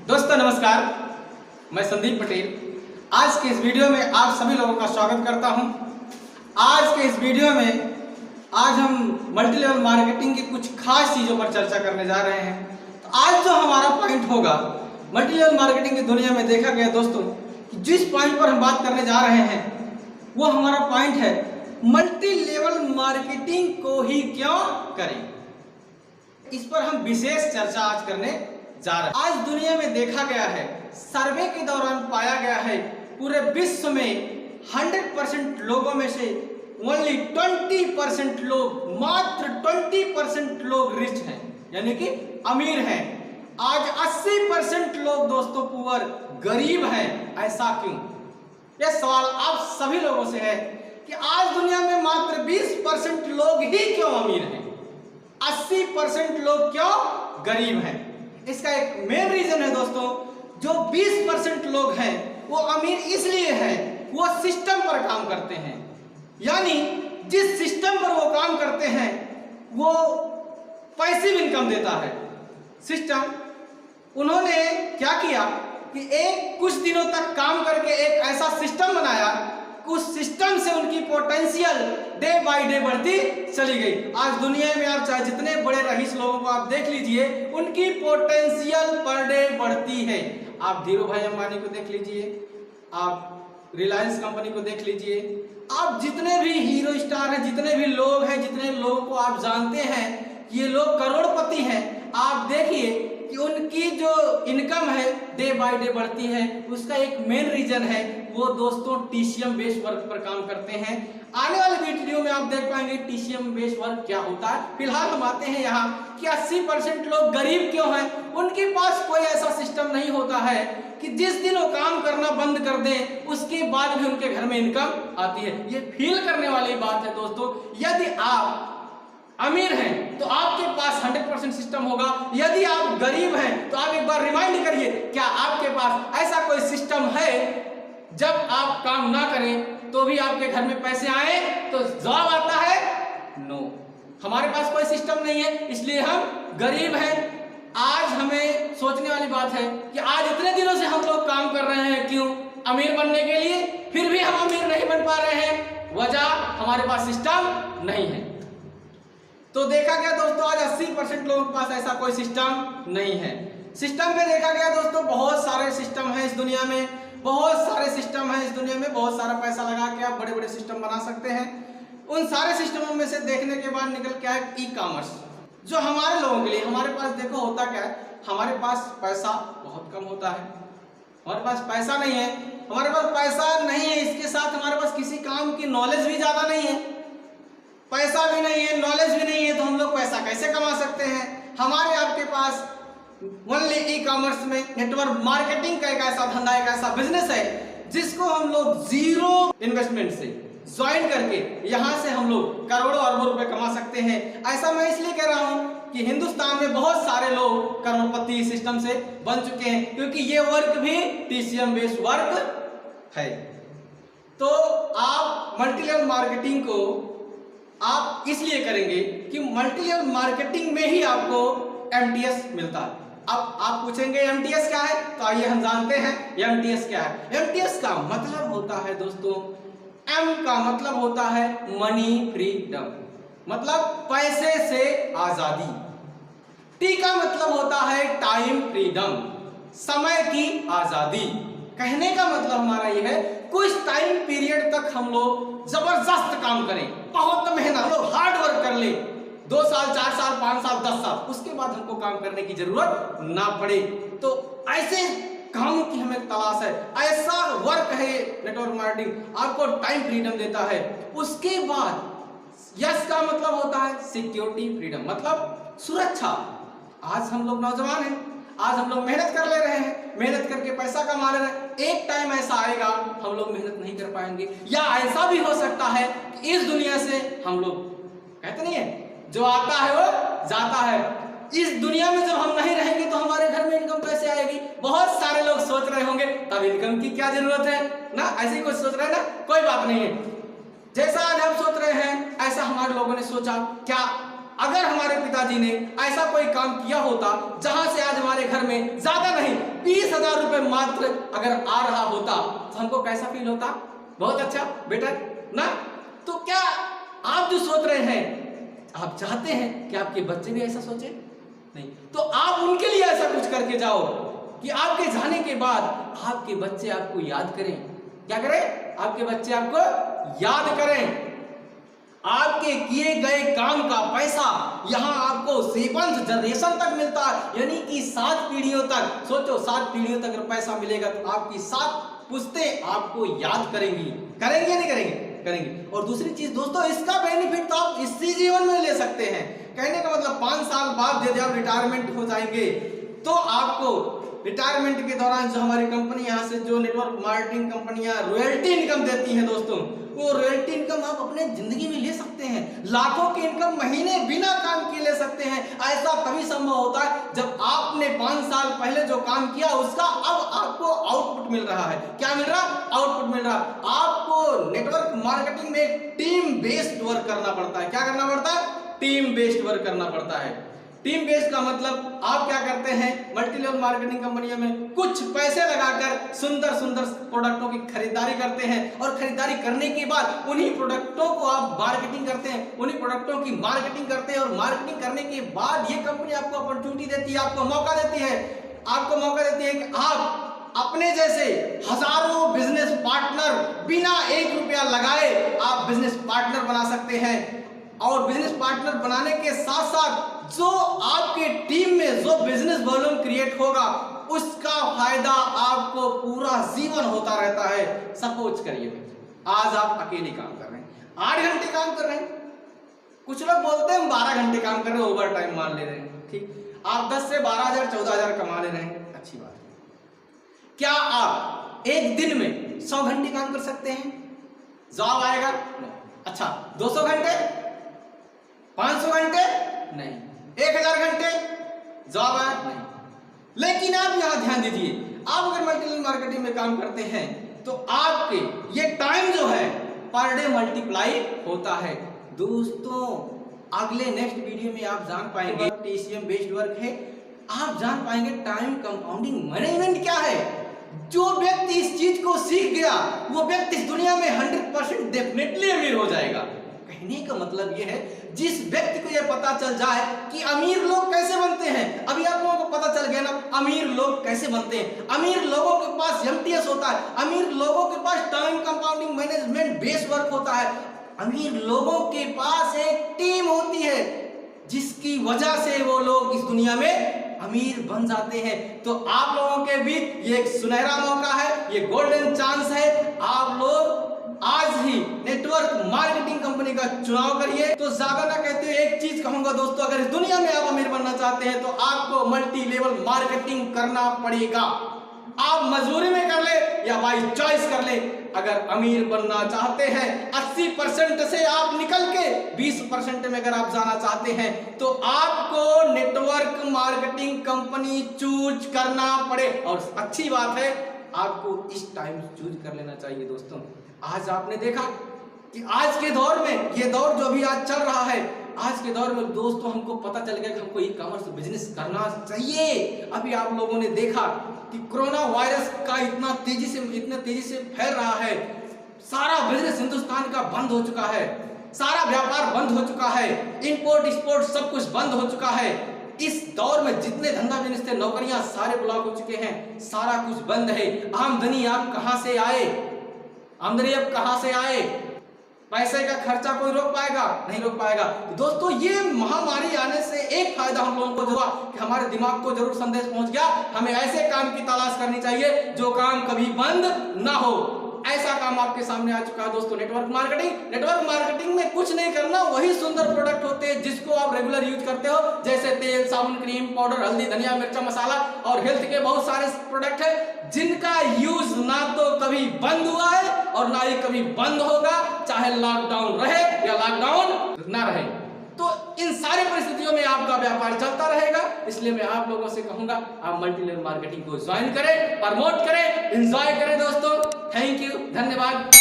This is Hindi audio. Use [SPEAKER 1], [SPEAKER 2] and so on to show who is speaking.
[SPEAKER 1] दोस्तों नमस्कार, मैं संदीप पटेल आज के इस वीडियो में आप सभी लोगों का स्वागत करता हूं। आज के इस वीडियो में आज हम मल्टी लेवल मार्केटिंग की कुछ खास चीज़ों पर चर्चा करने जा रहे हैं। तो आज जो हमारा पॉइंट होगा मल्टी लेवल मार्केटिंग की दुनिया में देखा गया दोस्तों कि जिस पॉइंट पर हम बात करने जा रहे हैं वो हमारा पॉइंट है मल्टी लेवल मार्केटिंग को ही क्यों करें। इस पर हम विशेष चर्चा आज करने जा रहे हैं। आज दुनिया में देखा गया है, सर्वे के दौरान पाया गया है, पूरे विश्व में 100% लोगों में से ओनली 20% लोग, मात्र 20% लोग रिच हैं, यानी कि अमीर हैं। आज 80% लोग दोस्तों पुअर, गरीब हैं। ऐसा क्यों? यह सवाल आप सभी लोगों से है कि आज दुनिया में मात्र 20% लोग ही क्यों अमीर हैं, 80% लोग क्यों गरीब हैं। इसका एक मेन रीजन है दोस्तों, जो 20% लोग हैं वो अमीर इसलिए हैं, वो सिस्टम पर काम करते हैं। यानी जिस सिस्टम पर वो काम करते हैं वो पैसिव इनकम देता है सिस्टम। उन्होंने क्या किया कि कुछ दिनों तक काम करके एक ऐसा सिस्टम बनाया, उस सिस्टम से उनकी पोटेंशियल डे बाय डे बढ़ती चली गई। आज दुनिया में आप चाहे जितने बड़े रईस लोगों को आप देख लीजिए, उनकी पोटेंशियल पर डे बढ़ती है। आप धीरू भाई अंबानी को देख लीजिए, आप रिलायंस कंपनी को देख लीजिए, आप जितने भी हीरो स्टार हैं, जितने भी लोग हैं, जितने लोगों को आप जानते हैं ये लोग करोड़पति हैं, आप देखिए कि उनकी जो इनकम है डे बाय डे बढ़ती है। उसका एक मेन रीजन है वो दोस्तों टीसीएम बेस्ड वर्क पर काम करते हैं। आने वाले वीडियो में आप देख पाएंगे टीसीएम बेस्ड वर्क क्या होता है। फिलहाल हम आते हैं यहाँ कि 80% लोग गरीब क्यों हैं। उनके पास कोई ऐसा सिस्टम नहीं होता है कि जिस दिन वो काम करना बंद कर दें उसके बाद भी उनके घर में इनकम आती है। ये फील करने वाली बात है दोस्तों। यदि आप अमीर हैं तो आपके पास 100% सिस्टम होगा, यदि आप गरीब हैं तो आप एक बार रिमाइंड करिए, क्या आपके पास ऐसा कोई सिस्टम है जब आप काम ना करें तो भी आपके घर में पैसे आए? तो जवाब आता है नो, हमारे पास कोई सिस्टम नहीं है, इसलिए हम गरीब हैं। आज हमें सोचने वाली बात है कि आज इतने दिनों से हम लोग काम कर रहे हैं क्यों? अमीर बनने के लिए, फिर भी हम अमीर नहीं बन पा रहे हैं। वजह हमारे पास सिस्टम नहीं है। तो देखा गया दोस्तों आज 80% लोगों के पास ऐसा कोई सिस्टम नहीं है। सिस्टम में देखा गया दोस्तों बहुत सारे सिस्टम हैं इस दुनिया में, बहुत सारे सिस्टम हैं इस दुनिया में, बहुत सारा पैसा लगा के आप बड़े बड़े सिस्टम बना सकते हैं। उन सारे सिस्टमों में से देखने के बाद निकल क्या है, ई कॉमर्स, जो हमारे लोगों के लिए, हमारे पास देखो होता क्या है, हमारे पास पैसा बहुत कम होता है, हमारे पास पैसा नहीं है, हमारे पास पैसा नहीं है, इसके साथ हमारे पास किसी काम की नॉलेज भी ज्यादा नहीं है, पैसा भी नहीं है, नॉलेज भी नहीं है, तो हम लोग पैसा कैसे कमा सकते हैं? हमारे आपके पास ओनली ई कॉमर्स में नेटवर्क मार्केटिंग का एक ऐसा धंधा, एक ऐसा बिजनेस है जिसको हम लोग जीरो इन्वेस्टमेंट से ज्वाइन करके यहां से हम लोग करोड़ों अरबों रुपए कमा सकते हैं। ऐसा मैं इसलिए कह रहा हूं कि हिंदुस्तान में बहुत सारे लोग करोड़पति सिस्टम से बन चुके हैं, क्योंकि ये वर्क भी टीसीएम बेस्ड वर्क है। तो आप मल्टी लेवल मार्केटिंग को आप इसलिए करेंगे कि मल्टी लेवल मार्केटिंग में ही आपको एमटीएस मिलता है। अब आप पूछेंगे एमटीएस क्या है, तो आइए हम जानते हैं एमटीएस क्या है। एमटीएस का मतलब होता है दोस्तों, एम का मतलब होता है मनी फ्रीडम, मतलब पैसे से आजादी। टी का मतलब होता है टाइम फ्रीडम, समय की आजादी। कहने का मतलब हमारा ये है कुछ टाइम पीरियड तक हम लोग जबरदस्त काम करें, बहुत मेहनत, लोग हार्ड वर्क कर ले, 2 साल 4 साल 5 साल 10 साल, उसके बाद हमको काम करने की जरूरत ना पड़े। तो ऐसे काम की हमें तलाश है, ऐसा वर्क है नेटवर्क मार्केटिंग, आपको टाइम फ्रीडम देता है। उसके बाद यस का मतलब होता है सिक्योरिटी फ्रीडम, मतलब सुरक्षा। आज हम लोग नौजवान हैं, आज हम लोग मेहनत कर ले रहे हैं, मेहनत करके पैसा कमा रहे हैं, एक टाइम ऐसा आएगा हम लोग मेहनत नहीं कर पाएंगे, या ऐसा भी हो सकता है कि इस दुनिया से हम लोग, कहते नहीं है जो आता है वो जाता है, इस दुनिया में जब हम नहीं रहेंगे तो हमारे घर में इनकम कैसे आएगी? बहुत सारे लोग सोच रहे होंगे तब इनकम की क्या जरूरत है ना, ऐसे ही कुछ सोच रहे हैं ना, कोई बात नहीं है। जैसा आज हम सोच रहे हैं ऐसा हमारे लोगों ने सोचा। क्या अगर हमारे पिताजी ने ऐसा कोई काम किया होता जहां से आज हमारे घर में ज्यादा नहीं 20,000 रुपए मात्र अगर आ रहा होता तो हमको कैसा फील होता? बहुत अच्छा, बेटर ना? तो क्या आप जो सोच रहे हैं, आप चाहते हैं कि आपके बच्चे भी ऐसा सोचे? नहीं, तो आप उनके लिए ऐसा कुछ करके जाओ कि आपके जाने के बाद आपके बच्चे आपको याद करें। क्या करें? आपके बच्चे आपको याद करें। आपके किए गए काम का पैसा यहां आपको 7th जनरेशन तक मिलता है, यानी कि 7 पीढ़ियों तक। सोचो 7 पीढ़ियों तक अगर पैसा मिलेगा तो आपकी 7 पुश्तें आपको याद करेंगी। करेंगे नहीं करेंगे? करेंगे। और दूसरी चीज दोस्तों, इसका बेनिफिट तो आप इसी जीवन में ले सकते हैं। कहने का मतलब 5 साल बाद यदि आप रिटायरमेंट हो जाएंगे तो आपको रिटायरमेंट के दौरान जो हमारी कंपनी यहाँ से जो नेटवर्क मार्केटिंग कंपनियां रॉयल्टी इनकम देती हैं दोस्तों, वो रॉयल्टी इनकम आप अपने जिंदगी में ले सकते हैं। लाखों की इनकम महीने बिना काम किए ले सकते हैं। ऐसा तभी संभव होता है जब आपने 5 साल पहले जो काम किया उसका अब आपको आउटपुट मिल रहा है। क्या मिल रहा? आउटपुट मिल रहा। आपको नेटवर्क मार्केटिंग में टीम बेस्ड वर्क करना पड़ता है। क्या करना पड़ता है? टीम बेस्ड वर्क करना पड़ता है। टीम बेस्ड का मतलब आप क्या करते हैं, मल्टी लेवल मार्केटिंग कंपनियों में कुछ पैसे लगाकर सुंदर सुंदर प्रोडक्टों की खरीदारी करते हैं और खरीदारी करने के बाद उन्हीं प्रोडक्टों को आप मार्केटिंग करते हैं, उन्हीं प्रोडक्टों की मार्केटिंग करते हैं और मार्केटिंग करने के बाद ये कंपनी आपको अपॉर्चुनिटी देती है, आपको मौका देती है, आपको मौका देती है कि आप अपने जैसे हजारों बिजनेस पार्टनर बिना 1 रुपया लगाए आप बिजनेस पार्टनर बना सकते हैं। और बिजनेस पार्टनर बनाने के साथ साथ जो आपके टीम में जो बिजनेस वॉल्यूम क्रिएट होगा उसका फायदा आपको पूरा जीवन होता रहता है। सपोज करिए आज आप अकेले काम कर रहे हैं, 8 घंटे काम कर रहे हैं, कुछ लोग बोलते हैं हम 12 घंटे काम कर रहे हैं, ओवर टाइम मान ले रहे हैं, ठीक, आप 10 से 12,000 14,000 कमा ले रहे हैं, अच्छी बात है। क्या आप एक दिन में 100 घंटे काम कर सकते हैं? जवाब आएगा अच्छा। 200 घंटे? 500 घंटे? नहीं। 1000 घंटे? जवाब आया नहीं। लेकिन आप यहां ध्यान दीजिए, आप अगर मल्टी लेवल मार्केटिंग में काम करते हैं तो आपके ये टाइम जो है पर डे मल्टीप्लाई होता है। दोस्तों अगले नेक्स्ट वीडियो में आप जान पाएंगे टीसीएम बेस्ड वर्क है, आप जान पाएंगे टाइम कंपाउंडिंग मैनेजमेंट क्या है। जो व्यक्ति इस चीज को सीख गया वो व्यक्ति इस दुनिया में 100% डेफिनेटली अमीर हो जाएगा। कहने का मतलब यह है जिस व्यक्ति को यह पता चल जाए कि अमीर लोग कैसे बनते हैं, अभी आप लोगों को पता चल गया ना अमीर लोग कैसे बनते हैं। अमीर लोगों के पास एमटीएस होता है, अमीर लोगों के पास time compounding management base work होता है, अमीर लोगों के पास एक टीम होती है जिसकी वजह से वो लोग इस दुनिया में अमीर बन जाते हैं। तो आप लोगों के बीच ये एक सुनहरा मौका है, ये गोल्डन चांस है। आप लोग आज ही नेटवर्क मार्केटिंग कंपनी का चुनाव करिए। तो ज्यादा ना कहते हुए एक चीज कहूंगा दोस्तों, अगर इस दुनिया में आप अमीर बनना चाहते हैं तो आपको मल्टी लेवल मार्केटिंग करना पड़ेगा। आप मजबूरी में कर ले या बाई चॉइस कर ले। अगर अमीर बनना चाहते हैं 80% से आप निकल के 20% में अगर आप जाना चाहते हैं तो आपको नेटवर्क मार्केटिंग कंपनी चूज करना पड़े। और अच्छी बात है आपको इस टाइम चूज कर लेना चाहिए दोस्तों। आज आपने देखा कि आज के दौर में, ये दौर जो अभी आज चल रहा है, आज के दौर में दोस्तों हमको पता चल गया कि हमको ई कॉमर्स बिजनेस करना चाहिए। अभी आप लोगों ने देखा कि कोरोना वायरस का इतना तेजी से फैल रहा है, सारा बिजनेस हिंदुस्तान का बंद हो चुका है, सारा व्यापार बंद हो चुका है, इंपोर्ट एक्सपोर्ट सब कुछ बंद हो चुका है। इस दौर में जितने धंधा बिजनेस थे, नौकरियां सारे ब्लॉक हो चुके हैं, सारा कुछ बंद है। आमदनी आप कहां से आए? आमदनी अब कहां से आए? पैसे का खर्चा कोई रोक पाएगा? नहीं रोक पाएगा। तो दोस्तों ये महामारी आने से एक फायदा हम लोगों को हुआ कि हमारे दिमाग को जरूर संदेश पहुंच गया, हमें ऐसे काम की तलाश करनी चाहिए जो काम कभी बंद ना हो। ऐसा काम आपके सामने आ चुका है दोस्तों, नेटवर्क मार्केटिंग। नेटवर्क मार्केटिंग में कुछ नहीं करना, वही सुंदर प्रोडक्ट होते हैं जिसको आप रेगुलर यूज करते हो, जैसे तेल, साबुन, क्रीम, पाउडर, हल्दी, धनिया, मिर्चा, मसाला और हेल्थ के बहुत सारे प्रोडक्ट है जिनका यूज ना तो कभी बंद हुआ है और ना ही कभी बंद होगा, चाहे लॉकडाउन रहे या लॉकडाउन ना रहे। तो इन सारी परिस्थितियों में आपका व्यापार चलता रहेगा। इसलिए मैं आप लोगों से कहूंगा आप मल्टी लेवल मार्केटिंग को ज्वाइन करें, प्रमोट करें, एंजॉय करें दोस्तों। थैंक यू, धन्यवाद।